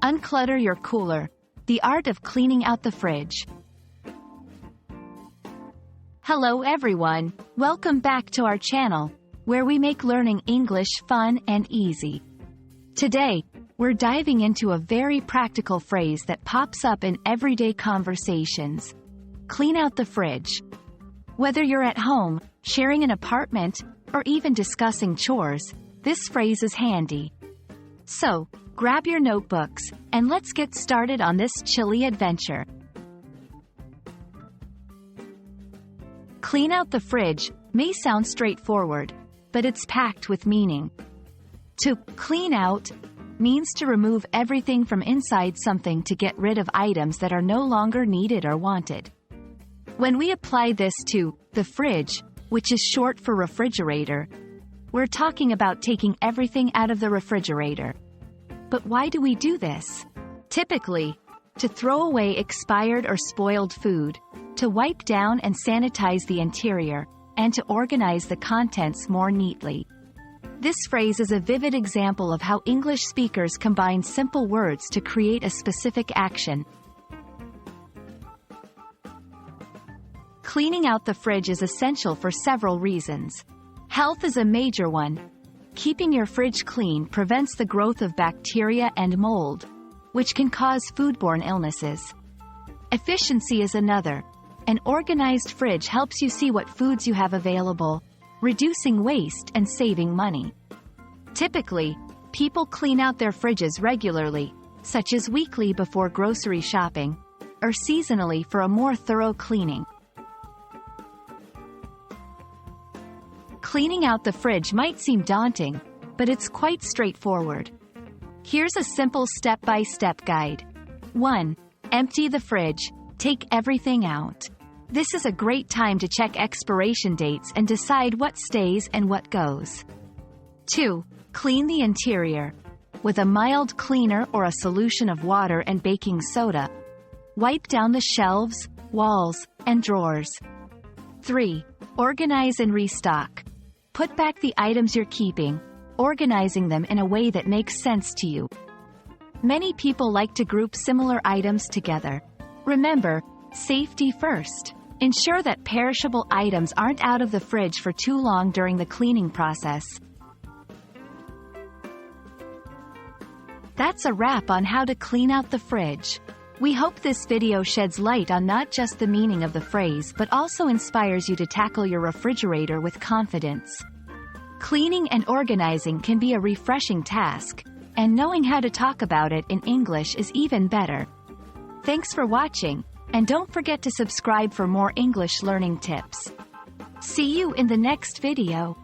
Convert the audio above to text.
Unclutter your cooler. The art of cleaning out the fridge. Hello everyone, welcome back to our channel, where we make learning English fun and easy. Today, we're diving into a very practical phrase that pops up in everyday conversations. Clean out the fridge. Whether you're at home, sharing an apartment, or even discussing chores, this phrase is handy. So, grab your notebooks, and let's get started on this chilly adventure. Clean out the fridge may sound straightforward, but it's packed with meaning. To clean out means to remove everything from inside something to get rid of items that are no longer needed or wanted. When we apply this to the fridge, which is short for refrigerator, we're talking about taking everything out of the refrigerator. But why do we do this? Typically, to throw away expired or spoiled food, to wipe down and sanitize the interior, and to organize the contents more neatly. This phrase is a vivid example of how English speakers combine simple words to create a specific action. Cleaning out the fridge is essential for several reasons. Health is a major one. Keeping your fridge clean prevents the growth of bacteria and mold, which can cause foodborne illnesses. Efficiency is another. An organized fridge helps you see what foods you have available, reducing waste and saving money. Typically, people clean out their fridges regularly, such as weekly before grocery shopping, or seasonally for a more thorough cleaning. Cleaning out the fridge might seem daunting, but it's quite straightforward. Here's a simple step-by-step guide. 1. Empty the fridge. Take everything out. This is a great time to check expiration dates and decide what stays and what goes. 2. Clean the interior. With a mild cleaner or a solution of water and baking soda, wipe down the shelves, walls, and drawers. 3. Organize and restock. Put back the items you're keeping, organizing them in a way that makes sense to you. Many people like to group similar items together. Remember, safety first. Ensure that perishable items aren't out of the fridge for too long during the cleaning process. That's a wrap on how to clean out the fridge. We hope this video sheds light on not just the meaning of the phrase but also inspires you to tackle your refrigerator with confidence. Cleaning and organizing can be a refreshing task, and knowing how to talk about it in English is even better. Thanks for watching, and don't forget to subscribe for more English learning tips. See you in the next video.